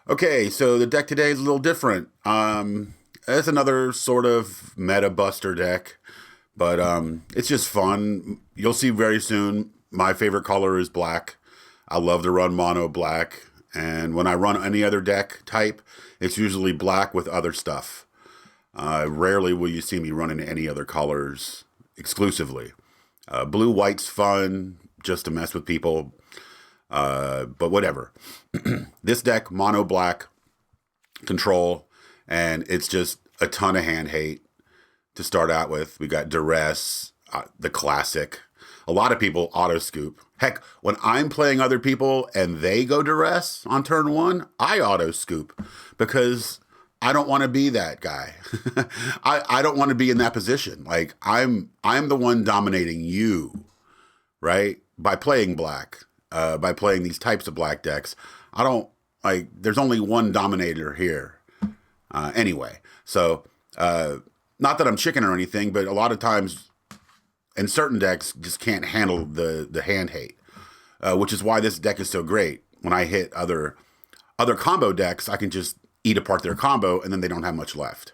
Okay, so the deck today is a little different. It's another sort of meta buster deck, but it's just fun. You'll see very soon. My favorite color is black. I love to run mono black, and when I run any other deck type, it's usually black with other stuff. Rarely will you see me running any other colors exclusively. Blue white's fun just to mess with people, but whatever. This deck, mono black, control, and it's just a ton of hand hate to start out with. We got duress, the classic. A lot of people auto scoop. Heck, when I'm playing other people and they go duress on turn one, I auto scoop because I don't want to be that guy. I don't want to be in that position. Like I'm the one dominating you, right? By playing black, by playing these types of black decks. I don't like. There's only one dominator here. Anyway, so not that I'm chicken or anything, but a lot of times in certain decks just can't handle the hand hate, which is why this deck is so great. When I hit other combo decks, I can just eat apart their combo and then they don't have much left.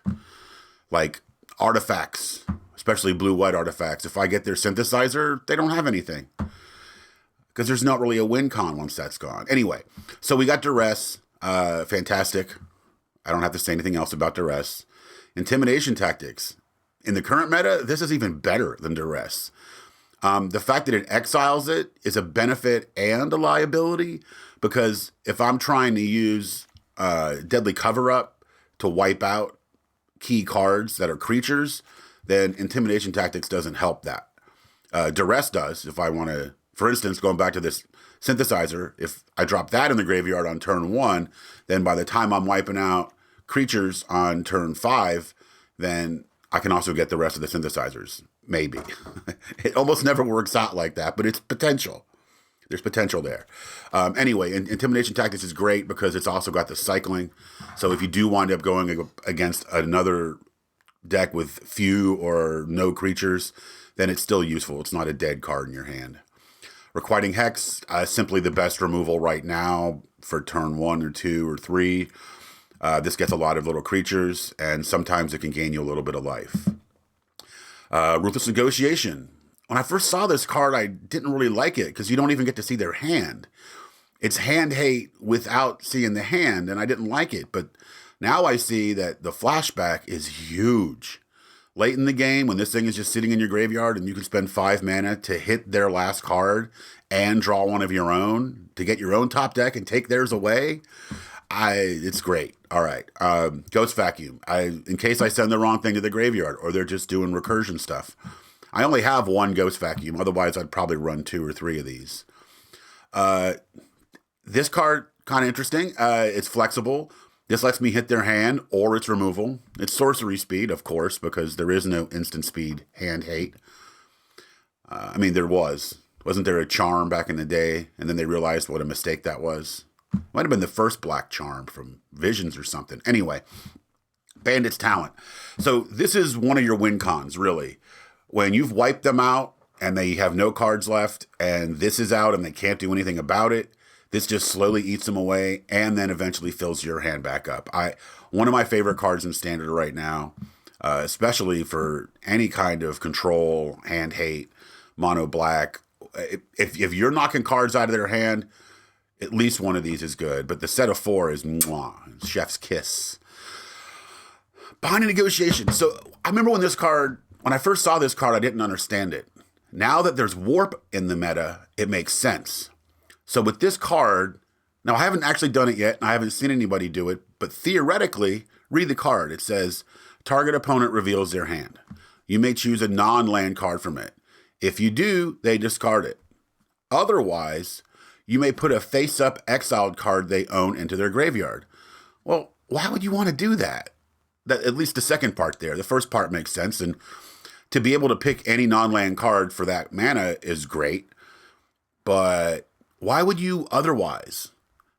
Like artifacts, especially blue-white artifacts. If I get their synthesizer, they don't have anything because there's not really a win con once that's gone. Anyway, so we got duress, fantastic. I don't have to say anything else about duress. Intimidation tactics. In the current meta, this is even better than duress. The fact that it exiles it is a benefit and a liability because if I'm trying to use deadly cover up to wipe out key cards that are creatures, then intimidation tactics doesn't help that. Duress does. If I want to, for instance, going back to this synthesizer, if I drop that in the graveyard on turn one, then by the time I'm wiping out creatures on turn five, then I can also get the rest of the synthesizers. Maybe. It almost never works out like that, but it's potential. There's potential there. Anyway, Intimidation Tactics is great because it's also got the cycling. So if you do wind up going against another deck with few or no creatures, then it's still useful. It's not a dead card in your hand. Requiting Hex, simply the best removal right now for turn 1 or 2 or 3. This gets a lot of little creatures, and sometimes it can gain you a little bit of life. Ruthless Negotiation. When I first saw this card, I didn't really like it because you don't even get to see their hand. It's hand hate without seeing the hand, and I didn't like it. But now I see that the flashback is huge. Late in the game, when this thing is just sitting in your graveyard and you can spend 5 mana to hit their last card and draw one of your own to get your own top deck and take theirs away, it's great. All right. Ghost Vacuum. In case I send the wrong thing to the graveyard or they're just doing recursion stuff. I only have one Ghost Vacuum. Otherwise, I'd probably run 2 or 3 of these. This card, kind of interesting. It's flexible. This lets me hit their hand or its removal. It's sorcery speed, of course, because there is no instant speed hand hate. I mean, there was. Wasn't there a charm back in the day? And then they realized what a mistake that was. Might have been the first black charm from Visions or something. Anyway, Bandit's Talent. So this is one of your win cons, really. When you've wiped them out and they have no cards left and this is out and they can't do anything about it, this just slowly eats them away and then eventually fills your hand back up. One of my favorite cards in Standard right now, especially for any kind of control, hand hate, mono black. If you're knocking cards out of their hand, at least one of these is good. But the set of 4 is mwah, chef's kiss. Binding Negotiation. So I remember when I first saw this card, I didn't understand it. Now that there's warp in the meta, it makes sense. So with this card, now I haven't actually done it yet, and I haven't seen anybody do it, but theoretically, read the card. It says, target opponent reveals their hand. You may choose a non-land card from it. If you do, they discard it. Otherwise, you may put a face-up exiled card they own into their graveyard. Well, why would you want to do that? At least the second part there. The first part makes sense, and to be able to pick any non-land card for that mana is great, but why would you otherwise?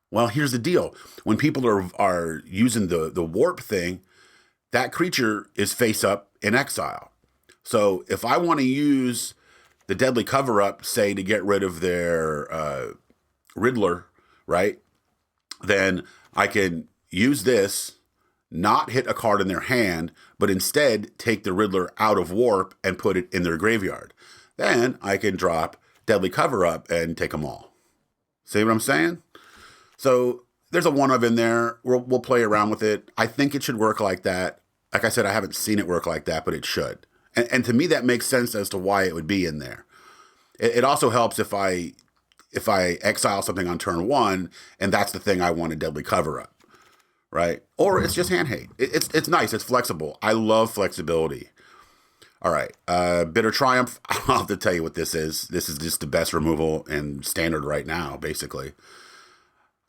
Well, here's the deal. When people are using the warp thing, that creature is face-up in exile. So if I want to use the deadly cover-up, say, to get rid of their Riddler, right? then I can use this, not hit a card in their hand, but instead take the Riddler out of warp and put it in their graveyard. Then I can drop Deadly Cover-Up and take them all. See what I'm saying? So there's a one of in there. We'll play around with it. I think it should work like that. Like I said, I haven't seen it work like that, but it should. And to me, that makes sense as to why it would be in there. It also helps if I exile something on turn 1, and that's the thing I want a Deadly Cover-Up, right? Or it's just hand hate. It's nice. It's flexible. I love flexibility. All right, Bitter Triumph. I'll have to tell you what this is. This is just the best removal in Standard right now, basically.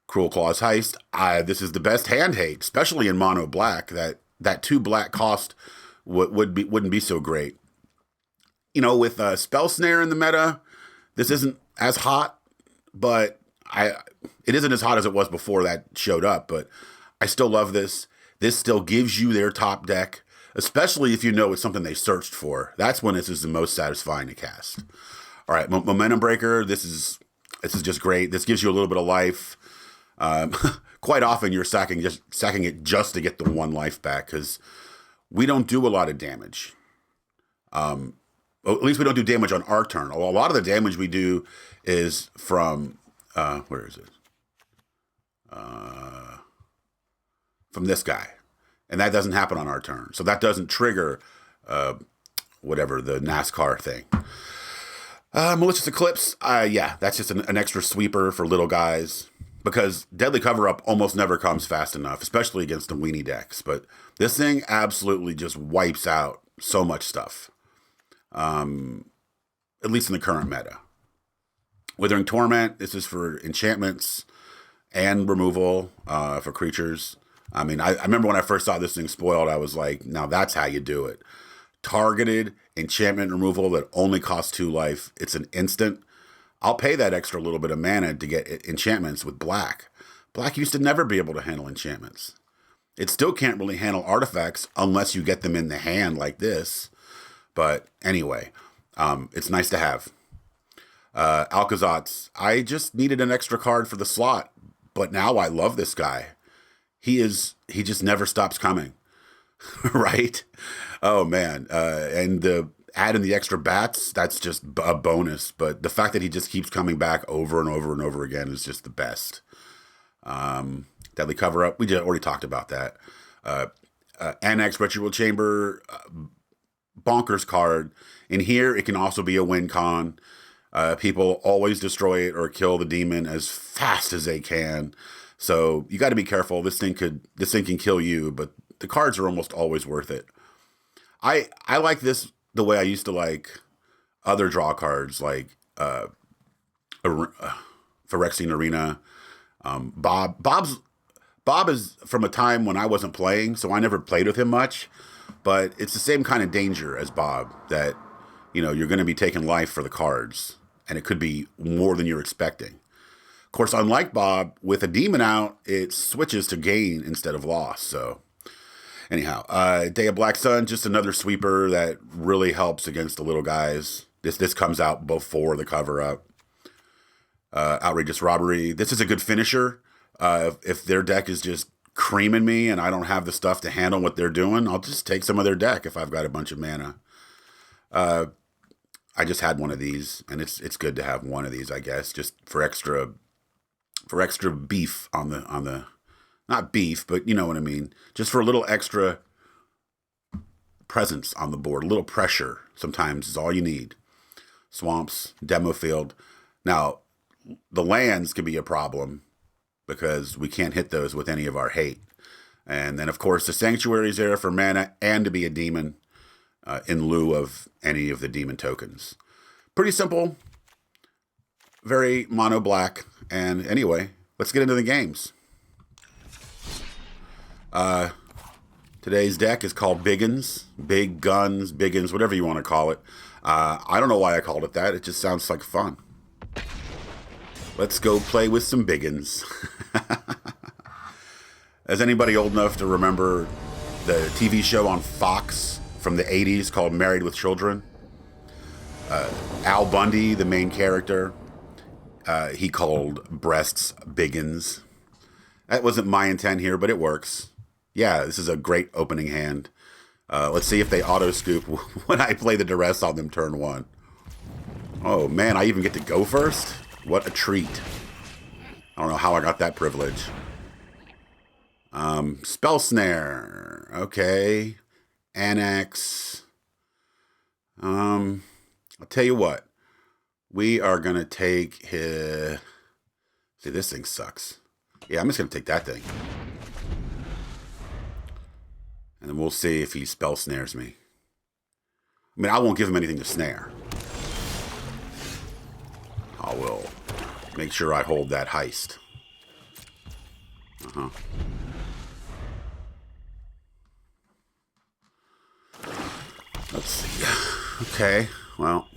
Cruel Claws Heist. This is the best hand hate, especially in mono black. That 2 black cost wouldn't be so great. You know, with Spell Snare in the meta, this isn't as hot, but it isn't as hot as it was before that showed up. But I still love this. This still gives you their top deck, especially if you know it's something they searched for. That's when this is the most satisfying to cast. All right, Momentum Breaker. This is just great. This gives you a little bit of life. Quite often you're sacking it just to get the 1 life back, because we don't do a lot of damage. At least we don't do damage on our turn. A lot of the damage we do is from where is it? From this guy. And that doesn't happen on our turn. So that doesn't trigger whatever, the NASCAR thing. Malicious Eclipse, yeah, that's just an extra sweeper for little guys. Because Deadly Cover-Up almost never comes fast enough, especially against the weenie decks. But this thing absolutely just wipes out so much stuff. At least in the current meta. Withering Torment, this is for enchantments and removal for creatures. I mean, I remember when I first saw this thing spoiled, I was like, now that's how you do it. Targeted enchantment removal that only costs 2 life. It's an instant. I'll pay that extra little bit of mana to get enchantments with black. Black used to never be able to handle enchantments. It still can't really handle artifacts unless you get them in the hand like this. But anyway, it's nice to have. Alcazatz, I just needed an extra card for the slot, but now I love this guy. He just never stops coming, right? Oh man, and add in the extra bats, that's just a bonus. But the fact that he just keeps coming back over and over and over again is just the best. Deadly Cover-Up, we already talked about that. Annex Ritual Chamber, bonkers card. In here, it can also be a win con. People always destroy it or kill the demon as fast as they can. So you got to be careful. This thing can kill you, but the cards are almost always worth it. I like this the way I used to like other draw cards, like Phyrexian Arena. Bob is from a time when I wasn't playing, so I never played with him much. But it's the same kind of danger as Bob, that you're going to be taking life for the cards, and it could be more than you're expecting. Of course, unlike Bob, with a demon out, it switches to gain instead of loss. So anyhow, Day of Black Sun, just another sweeper that really helps against the little guys. This comes out before the Cover-Up. Outrageous Robbery. This is a good finisher. If their deck is just creaming me and I don't have the stuff to handle what they're doing, I'll just take some of their deck if I've got a bunch of mana. I just had one of these, and it's good to have one of these, I guess, just for extra beef on the not beef, but you know what I mean. Just for a little extra presence on the board, a little pressure sometimes is all you need. Swamps, Demo Field. Now, the lands can be a problem because we can't hit those with any of our hate. And then, of course, the Sanctuary's there for mana and to be a demon in lieu of any of the demon tokens. Pretty simple, very mono black. And anyway, let's get into the games. Today's deck is called Bigguns, Bigguns, whatever you want to call it. I don't know why I called it that. It just sounds like fun. Let's go play with some Bigguns. Is anybody old enough to remember the TV show on Fox from the 80s called Married with Children? Al Bundy, the main character, he called breasts Bigguns. That wasn't my intent here, but it works. Yeah, this is a great opening hand. Let's see if they auto-scoop when I play the duress on them turn 1. Oh, man, I even get to go first? What a treat. I don't know how I got that privilege. Spell Snare. Okay. Annex. I'll tell you what. We are going to take his... See, this thing sucks. Yeah, I'm just going to take that thing. And then we'll see if he spell snares me. I mean, I won't give him anything to snare. I will make sure I hold that heist. Let's see. Okay, well.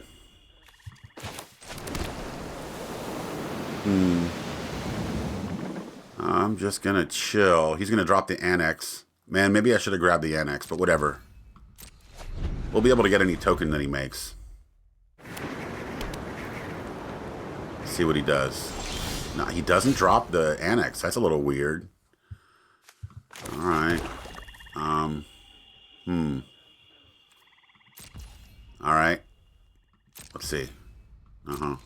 I'm just going to chill. He's going to drop the Annex. Man, maybe I should have grabbed the Annex, but whatever. We'll be able to get any token that he makes. See what he does. No, he doesn't drop the Annex. That's a little weird. Alright. Alright. Let's see. I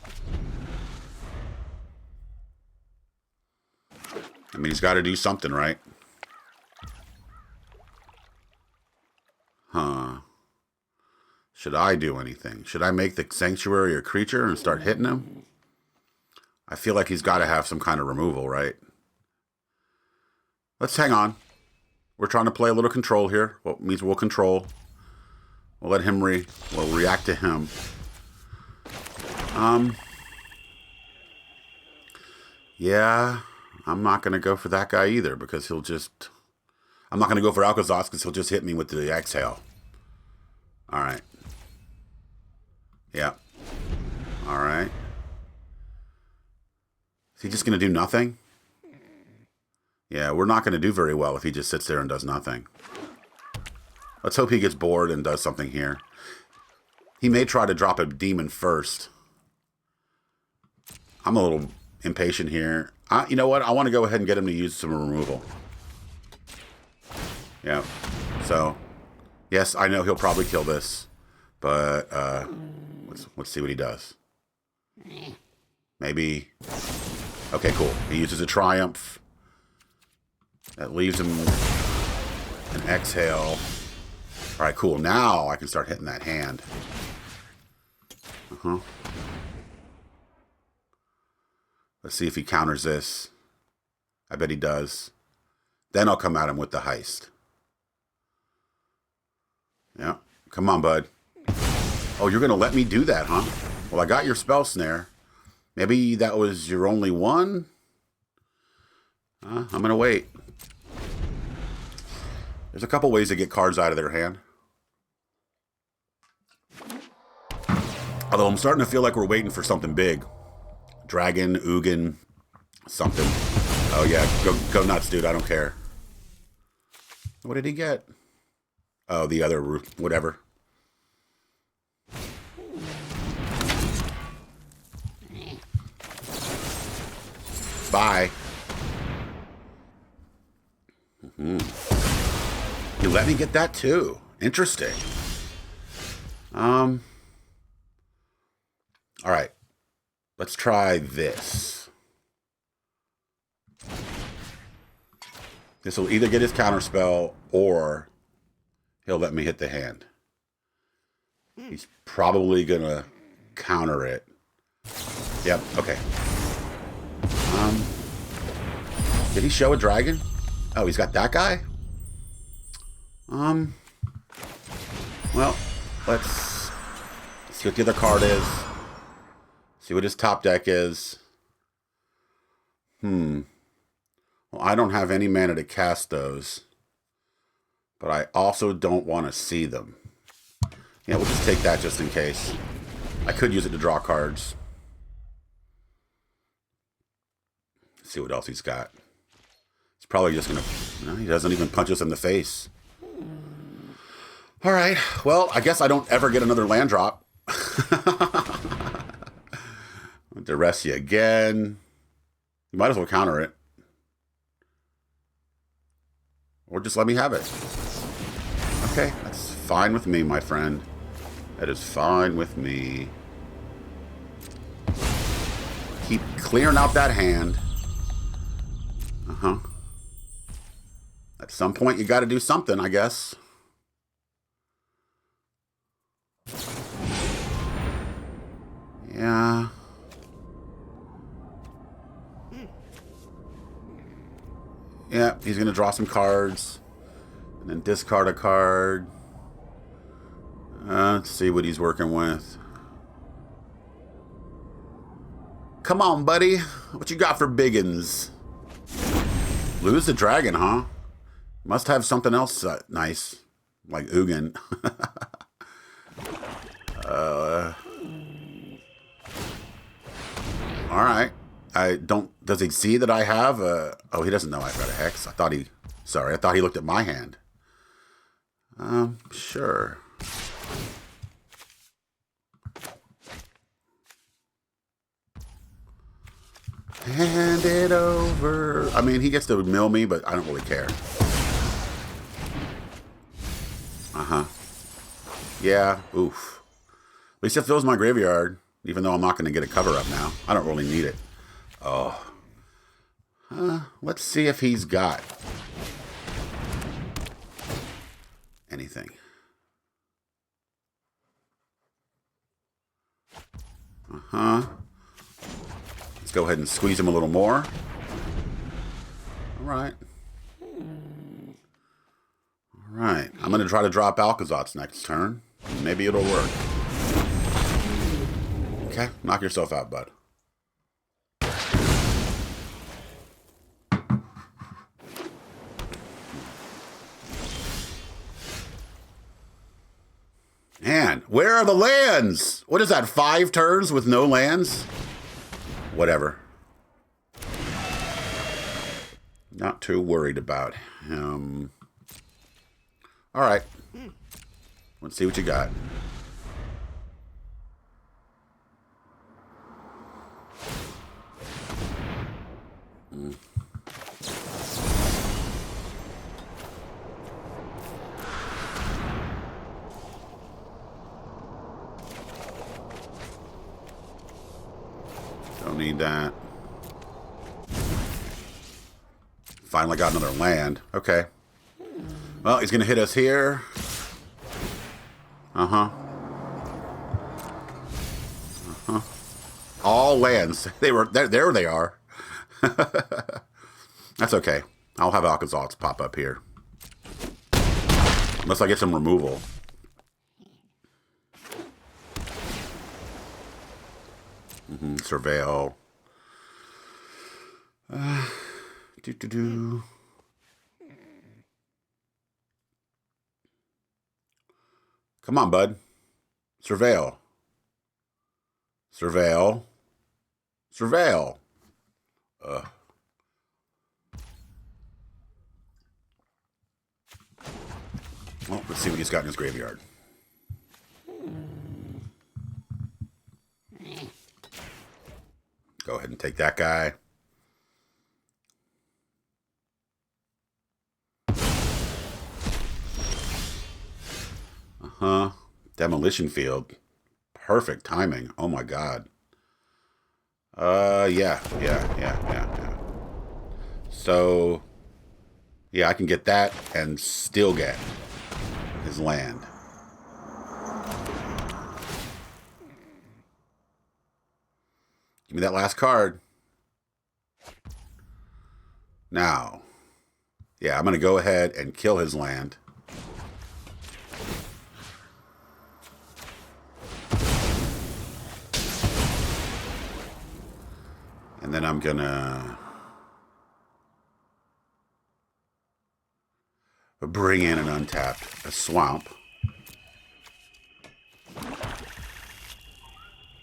mean, he's got to do something, right? Should I do anything? Should I make the Sanctuary a creature and start hitting him? I feel like he's got to have some kind of removal, right? Let's hang on. We're trying to play a little control here. What means we'll control. We'll let him we'll react to him. Yeah, I'm not going to go for that guy either because he'll just... I'm not going to go for Alcazar because he'll just hit me with the exhale. All right. Yeah. All right. Is he just going to do nothing? Yeah, we're not going to do very well if he just sits there and does nothing. Let's hope he gets bored and does something here. He may try to drop a demon first. I'm a little impatient here. You know what? I want to go ahead and get him to use some removal. Yeah. So, yes, I know he'll probably kill this. But, let's see what he does. Maybe... Okay, cool. He uses a Triumph. That leaves him an exhale. All right, cool. Now I can start hitting that hand. Let's see if he counters this. I bet he does. Then I'll come at him with the heist. Yeah. Come on, bud. Oh, you're going to let me do that, huh? Well, I got your spell snare. Maybe that was your only one? I'm going to wait. There's a couple ways to get cards out of their hand. Although I'm starting to feel like we're waiting for something big. Dragon, Ugin, something. Oh yeah, go nuts, dude. I don't care. What did he get? Oh, the other whatever. Bye. You let me get that too. Interesting. All right. Let's try this. This will either get his counterspell or he'll let me hit the hand. He's probably gonna counter it. Yep, okay. Did he show a dragon? Oh, he's got that guy? Well, let's see what the other card is. See what his top deck is. Well, I don't have any mana to cast those. But I also don't want to see them. Yeah, we'll just take that just in case. I could use it to draw cards. Let's see what else he's got. He's probably just going to... No, he doesn't even punch us in the face. All right. Well, I guess I don't ever get another land drop. I'll duress you again. You might as well counter it. Or just let me have it. Okay, that's fine with me, my friend. That is fine with me. Keep clearing out that hand. Uh-huh. At some point, you got to do something, I guess. Yeah. Yeah, he's going to draw some cards. And then discard a card. Let's see what he's working with. Come on, buddy. What you got for Bigguns? Lose the dragon, huh? Must have something else nice. Like Ugin. Alright. I don't... Does he see that I have a... Oh, he doesn't know I've got a Hex. I thought he... Sorry, I thought he looked at my hand. Sure. Hand it over. I mean, he gets to mill me, but I don't really care. Uh-huh. Yeah, oof. At least it fills my graveyard, even though I'm not going to get a cover-up now. I don't really need it. Oh. Let's see if he's got anything. Uh-huh. Let's go ahead and squeeze him a little more. All right. All right. I'm going to try to drop Alcazot's next turn. Maybe it'll work. Okay. Knock yourself out, bud. Man, where are the lands? What is that, 5 turns with no lands? Whatever. Not too worried about him. All right. Let's see what you got. Don't need that. Finally got another land. Okay. Well, he's going to hit us here. Uh-huh. Uh-huh. All lands. There they are. That's okay. I'll have Alcazot's pop up here. Unless I get some removal. Surveil. Come on, bud. Surveil. Surveil. Surveil. Well, let's see what he's got in his graveyard. Go ahead and take that guy. Uh-huh. Demolition field. Perfect timing. Oh my god. Yeah. So, yeah, I can get that and still get his land. Give me that last card. Now, yeah, I'm going to go ahead and kill his land. And then I'm going to bring in an untapped, a swamp.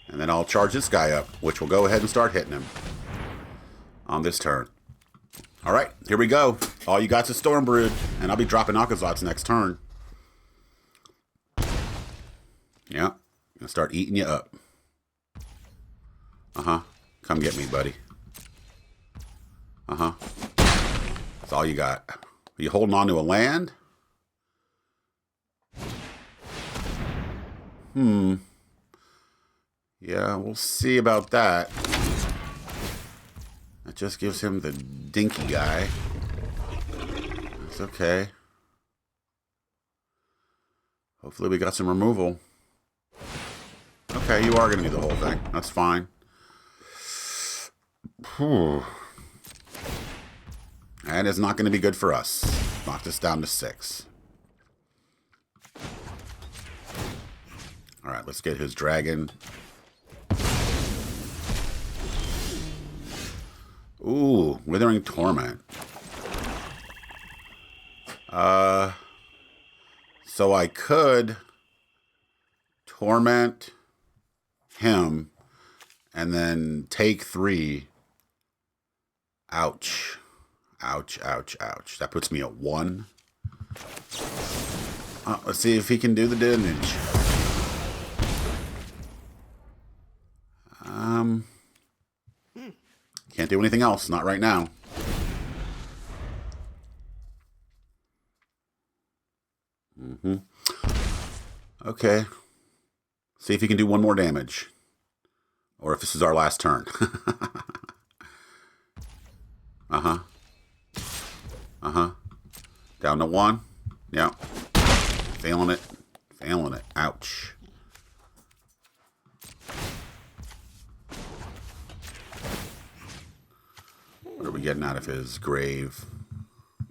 And then I'll charge this guy up, which will go ahead and start hitting him on this turn. All right, here we go. All you got's a Stormbrood, and I'll be dropping Alcazot's next turn. Yeah, gonna start eating you up. Uh-huh. Come get me, buddy. Uh-huh. That's all you got. Are you holding on to a land? Yeah, we'll see about that. That just gives him the dinky guy. That's okay. Hopefully we got some removal. Okay, you are going to do the whole thing. That's fine. Whew. And it's not going to be good for us. Knocked us down to 6. Alright, let's get his dragon. Ooh, Withering Torment. So I could torment him and then take 3. Ouch. Ouch, ouch, ouch. That puts me at 1. Let's see if he can do the damage. Can't do anything else. Not right now. Okay. See if he can do 1 more damage. Or if this is our last turn. Down to 1. Yeah. Failing it. Failing it. Ouch. What are we getting out of his grave?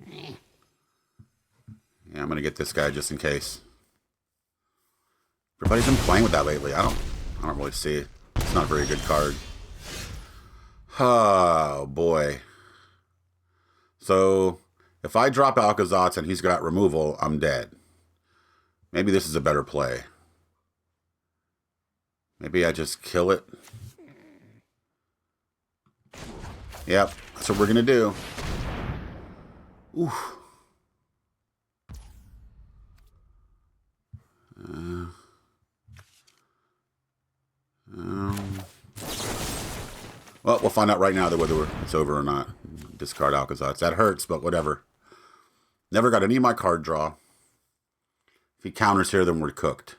Yeah, I'm going to get this guy just in case. Everybody's been playing with that lately. I don't really see it. It's not a very good card. Oh, boy. So, if I drop Alcazatz and he's got removal, I'm dead. Maybe this is a better play. Maybe I just kill it. Yep, that's what we're going to do. Ooh. Well, we'll find out right now whether it's over or not. Discard Alcazatz. That hurts, but whatever. Never got any of my card draw. If he counters here, then we're cooked.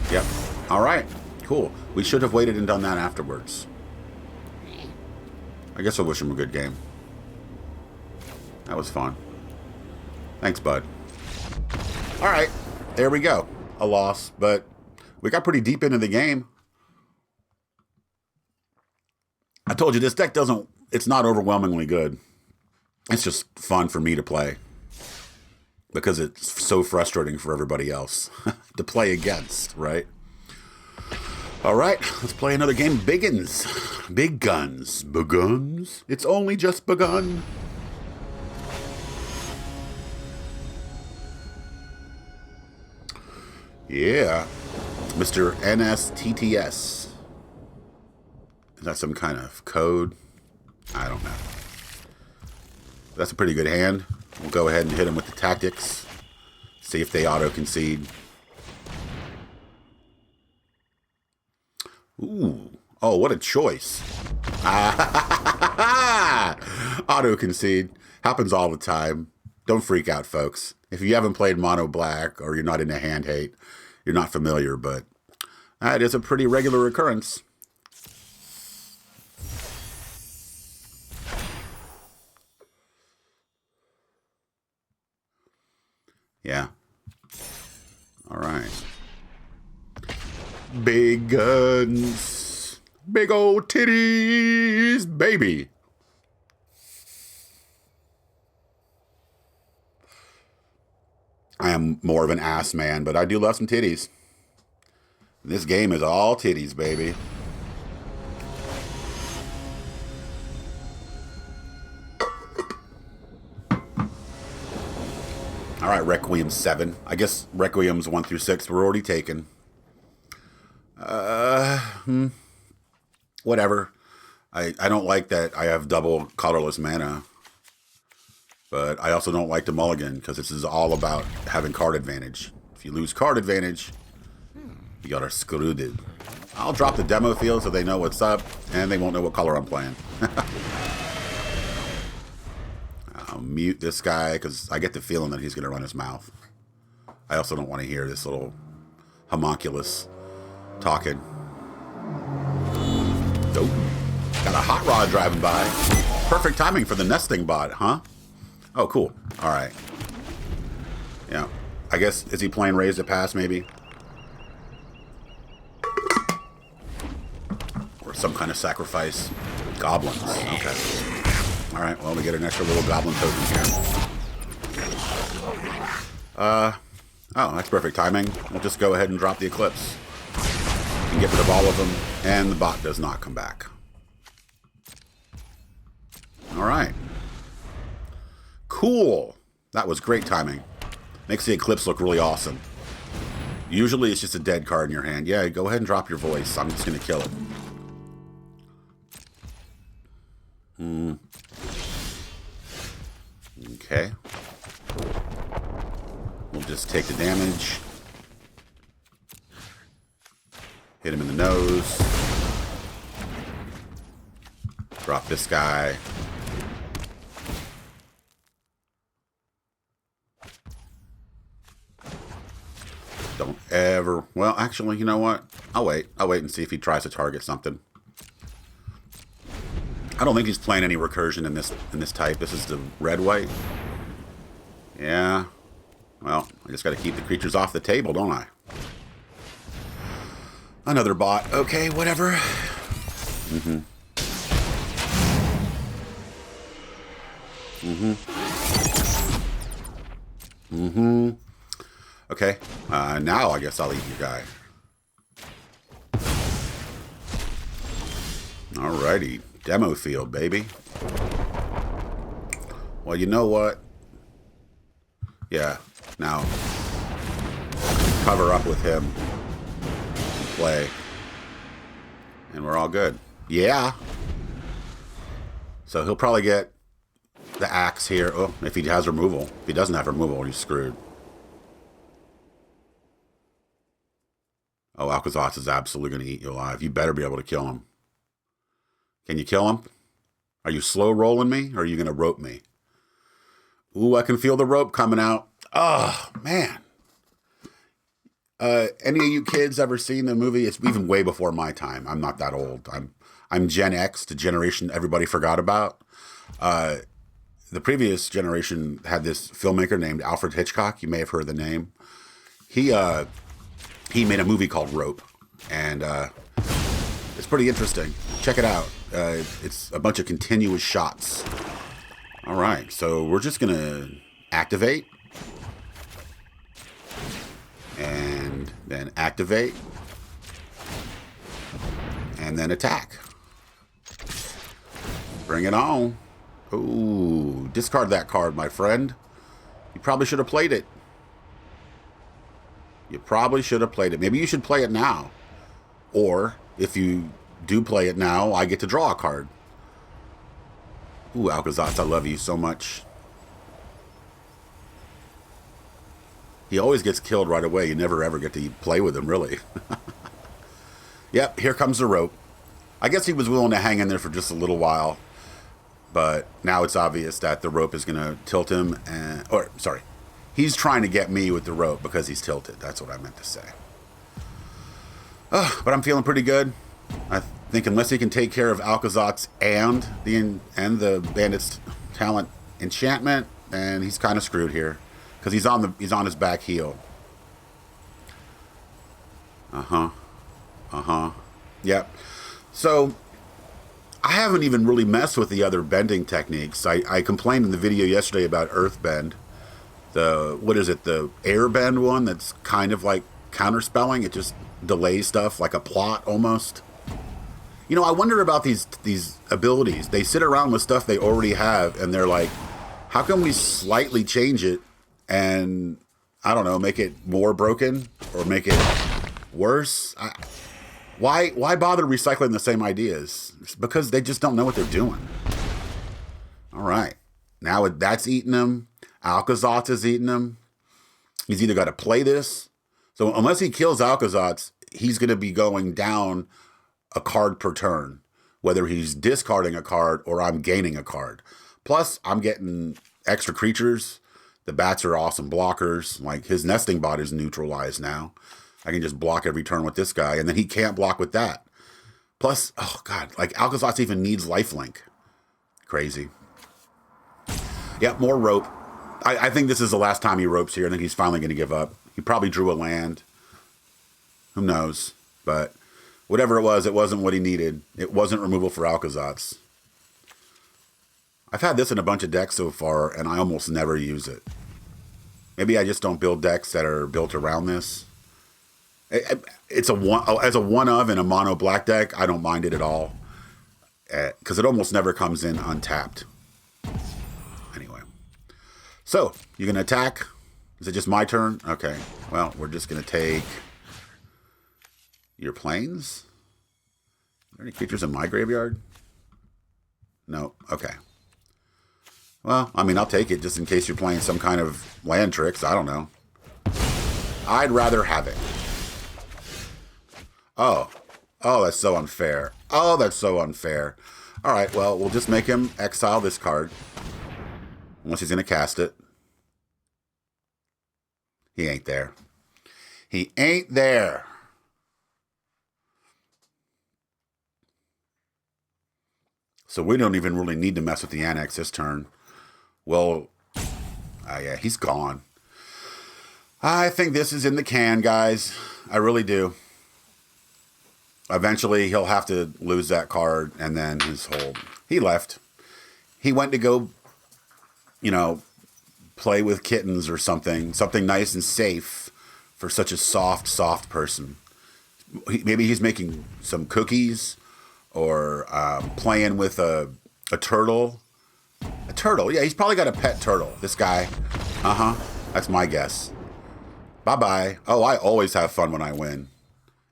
Yep. All right. Cool. We should have waited and done that afterwards. I guess I'll wish him a good game. That was fun. Thanks, bud. All right. There we go. A loss, but we got pretty deep into the game. I told you, this deck it's not overwhelmingly good. It's just fun for me to play. Because it's so frustrating for everybody else to play against, right? All right, let's play another game. Bigguns. Bigguns. Bigguns? It's only just begun. Yeah. Mr. NSTTS. Is that some kind of code? I don't know. That's a pretty good hand. We'll go ahead and hit him with the tactics. See if they auto-concede. Ooh. Oh, what a choice. Auto-concede. Happens all the time. Don't freak out, folks. If you haven't played Mono Black or you're not into hand hate, you're not familiar, but it is a pretty regular occurrence. Yeah. All right. Bigguns. Big old titties, baby. I am more of an ass man, but I do love some titties. This game is all titties, baby. All right, Requiem 7. I guess Requiems 1 through 6 were already taken. Whatever. I don't like that I have double colorless mana. But I also don't like to mulligan because this is all about having card advantage. If you lose card advantage, you got screwed. I'll drop the demo field so they know what's up, and they won't know what color I'm playing. I'll mute this guy because I get the feeling that he's going to run his mouth. I also don't want to hear this little homunculus talking. Oh, got a hot rod driving by. Perfect timing for the nesting bot, huh? Oh, cool. All right. Yeah. I guess, is he playing Raise to Pass, maybe? Or some kind of sacrifice. Goblins. Okay. All right. Well, we get an extra little goblin token here. Oh, that's perfect timing. We'll just go ahead and drop the Eclipse. And get rid of all of them. And the bot does not come back. All right. Cool. That was great timing. Makes the Eclipse look really awesome. Usually it's just a dead card in your hand. Yeah, go ahead and drop your voice. I'm just going to kill it. Okay. We'll just take the damage. Hit him in the nose. Drop this guy. Don't ever... Well, actually, you know what? I'll wait. I'll wait and see if he tries to target something. I don't think he's playing any recursion in this type. This is the red-white. Yeah. Well, I just got to keep the creatures off the table, don't I? Another bot. Okay, whatever. Okay. Now I guess I'll eat your guy. Alrighty. Demo field, baby. Well, you know what? Yeah. Now, cover up with him. Play. And we're all good. Yeah. So he'll probably get the axe here. Oh, if he has removal. If he doesn't have removal, he's screwed. Oh, Alcazar is absolutely going to eat you alive. You better be able to kill him. Can you kill him? Are you slow rolling me, or are you going to rope me? Ooh, I can feel the rope coming out. Oh, man. Any of you kids ever seen the movie? It's even way before my time. I'm not that old. I'm Gen X, the generation everybody forgot about. The previous generation had this filmmaker named Alfred Hitchcock. You may have heard the name. He made a movie called Rope, and it's pretty interesting. Check it out. It's a bunch of continuous shots. All right, so we're just going to activate. And then activate. And then attack. Bring it on. Ooh, discard that card, my friend. You probably should have played it. You probably should have played it. Maybe you should play it now. Or, if you do play it now, I get to draw a card. Ooh, Alcazar, I love you so much. He always gets killed right away. You never ever get to play with him, really. Yep, here comes the rope. I guess he was willing to hang in there for just a little while. But now it's obvious that the rope is going to tilt him. Sorry. He's trying to get me with the rope because he's tilted. That's what I meant to say. But I'm feeling pretty good. I think unless he can take care of Alcazot's and the Bandit's talent enchantment, and he's kind of screwed here because he's on his back heel. Yep. So I haven't even really messed with the other bending techniques. I complained in the video yesterday about Earth Bend. The air bend one that's kind of like counterspelling. It just delays stuff like a plot almost. You know, I wonder about these abilities. They sit around with stuff they already have and they're like, how can we slightly change it and, I don't know, make it more broken or make it worse? Why bother recycling the same ideas? It's because they just don't know what they're doing. All right. Now that's eating them. Alcazotz is eating him. He's either got to play this. So unless he kills Alcazotz, he's going to be going down a card per turn, whether he's discarding a card or I'm gaining a card. Plus, I'm getting extra creatures. The bats are awesome blockers. Like, his nesting bot is neutralized now. I can just block every turn with this guy, and then he can't block with that. Plus, oh god, like Alcazar even needs lifelink. Crazy. Yep, more rope. I think this is the last time he ropes here. I think he's finally going to give up. He probably drew a land. Who knows? But whatever it wasn't what he needed. It wasn't removal for Alcazar. I've had this in a bunch of decks so far, and I almost never use it. Maybe I just don't build decks that are built around this. It's as a one of in a mono black deck, I don't mind it at all. Because it almost never comes in untapped. Anyway. So, you going to attack? Is it just my turn? Okay. Well, we're just going to take your planes. Are there any creatures in my graveyard? No. Okay. Well, I mean, I'll take it just in case you're playing some kind of land tricks. I don't know. I'd rather have it. Oh. Oh, that's so unfair. Oh, that's so unfair. All right, well, we'll just make him exile this card. Unless he's going to cast it. He ain't there. He ain't there. So we don't even really need to mess with the Annex this turn. Well, yeah, he's gone. I think this is in the can, guys. I really do. Eventually, he'll have to lose that card, and then his hold. He left. He went to go, you know, play with kittens or something. Something nice and safe for such a soft, soft person. Maybe he's making some cookies or playing with a turtle. A turtle. Yeah, he's probably got a pet turtle, this guy. Uh-huh. That's my guess. Bye-bye. Oh, I always have fun when I win.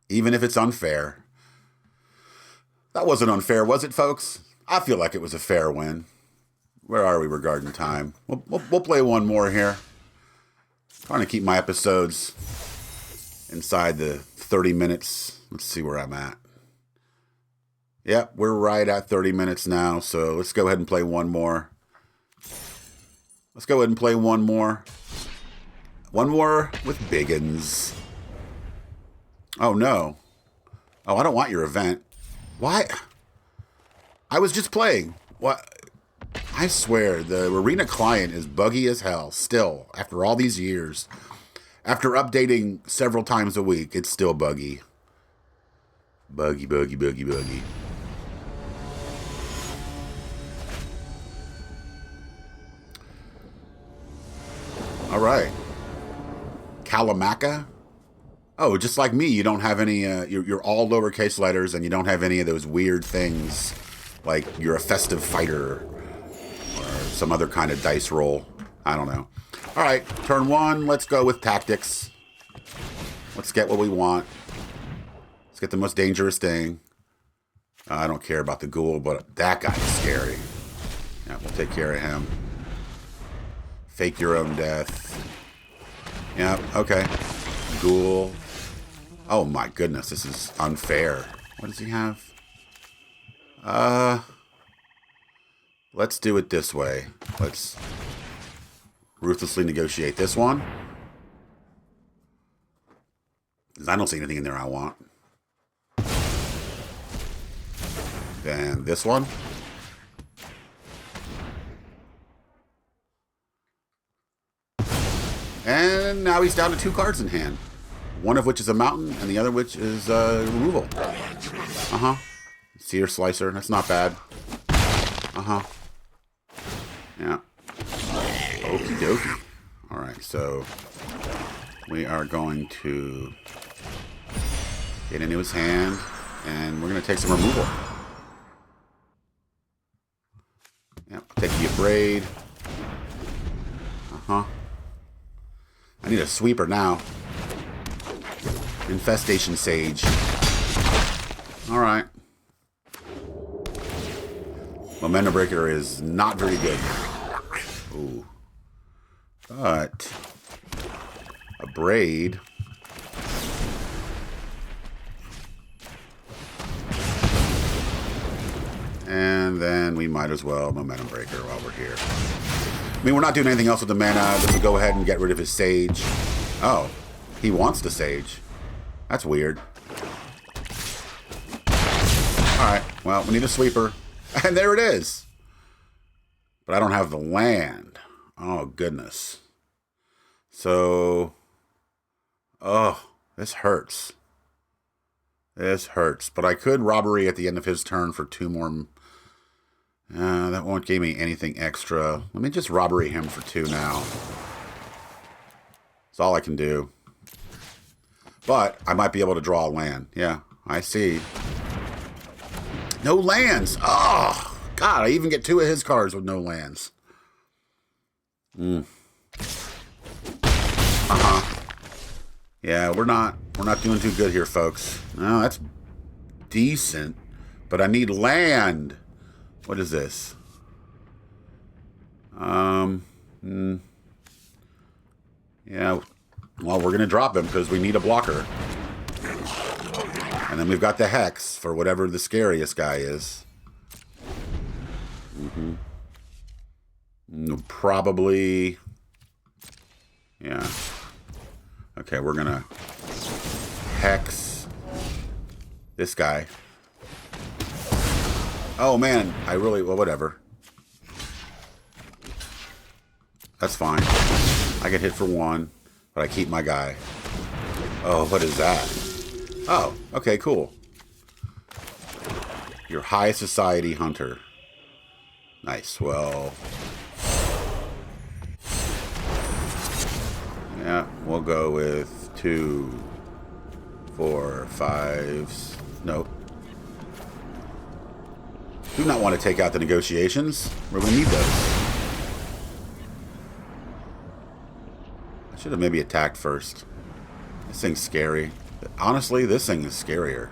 Even if it's unfair. That wasn't unfair, was it, folks? I feel like it was a fair win. Where are we regarding time? We'll play one more here. Trying to keep my episodes inside the 30 minutes. Let's see where I'm at. Yep, we're right at 30 minutes now, so let's go ahead and play one more. Let's go ahead and play one more. One more with Bigguns. Oh, no. Oh, I don't want your event. Why? I was just playing. What? I swear, the Arena client is buggy as hell, still, after all these years. After updating several times a week, it's still buggy. Buggy, buggy, buggy, buggy. All right. Kalamaka? Oh, just like me, you don't have any, you're all lowercase letters and you don't have any of those weird things like you're a festive fighter or some other kind of dice roll. I don't know. All right, turn one, let's go with tactics. Let's get what we want. Let's get the most dangerous thing. I don't care about the ghoul, but that guy's scary. Yeah, we'll take care of him. Fake your own death. Yeah, okay. Ghoul. Oh my goodness, this is unfair. What does he have? Let's do it this way. Let's ruthlessly negotiate this one. Because I don't see anything in there I want. Then this one. And now he's down to 2 cards in hand. One of which is a mountain, and the other which is removal. Uh-huh. Seer Slicer. That's not bad. Uh-huh. Yeah. Okie dokie. Alright, so we are going to get into his hand, and we're going to take some removal. Yep, take the Abrade. Uh-huh. I need a sweeper now. Infestation Sage. Alright. Momentum Breaker is not very good. Ooh. But a Braid. And then we might as well Momentum Breaker while we're here. I mean, we're not doing anything else with the mana. Just to go ahead and get rid of his Sage. Oh, he wants the Sage. That's weird. Alright, well, we need a sweeper. And there it is. But I don't have the land. Oh, goodness. So... Oh, this hurts. This hurts. But I could robbery at the end of his turn for 2 more... that won't give me anything extra. Let me just robbery him for 2 now. That's all I can do. But I might be able to draw a land. Yeah, I see. No lands! Oh, God, I even get 2 of his cards with no lands. Yeah, we're not doing too good here, folks. No, that's decent. But I need land. What is this? Yeah, well, we're going to drop him because we need a blocker. And then we've got the Hex for whatever the scariest guy is. Probably... Yeah. Okay, we're going to Hex this guy. Oh, man, I really... Well, whatever. That's fine. I get hit for 1, but I keep my guy. Oh, what is that? Oh, okay, cool. Your high society hunter. Nice, well... Yeah, we'll go with 2, 4, 5... Nope. Do not want to take out the negotiations. We're going to need those. I should have maybe attacked first. This thing's scary. Honestly, this thing is scarier.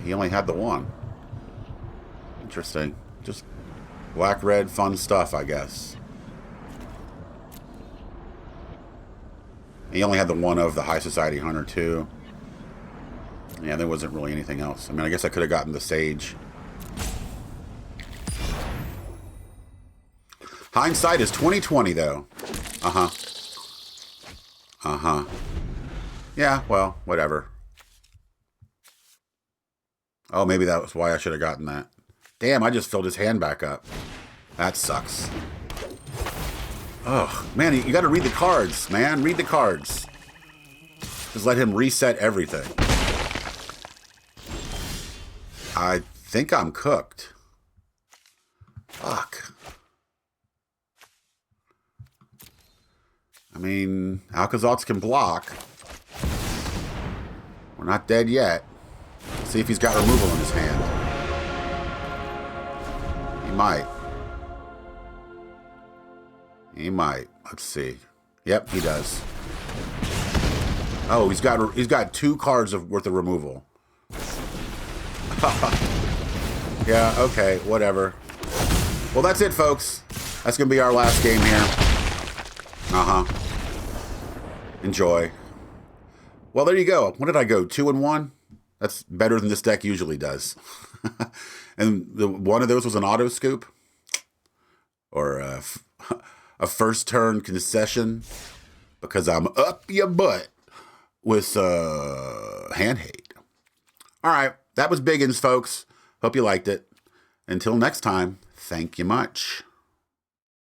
He only had the 1. Interesting. Just black, red, fun stuff, I guess. He only had the 1 of the High Society Hunter, too. Yeah, there wasn't really anything else. I mean, I guess I could have gotten the Sage. Hindsight is 20/20, though. Yeah, well, whatever. Oh, maybe that was why I should have gotten that. Damn, I just filled his hand back up. That sucks. Oh, man, you got to read the cards, man. Read the cards. Just let him reset everything. I think I'm cooked. Fuck. I mean, Alcazal's can block. We're not dead yet. Let's see if he's got removal in his hand. He might. He might. Let's see. Yep, he does. Oh, he's got 2 cards worth of removal. Yeah, okay, whatever. Well, that's it, folks. That's going to be our last game here. Enjoy. Well, there you go. What did I go? 2-1? That's better than this deck usually does. And one of those was an auto scoop? Or a first turn concession? Because I'm up your butt with hand hate. All right. That was Bigguns, folks. Hope you liked it. Until next time, thank you much.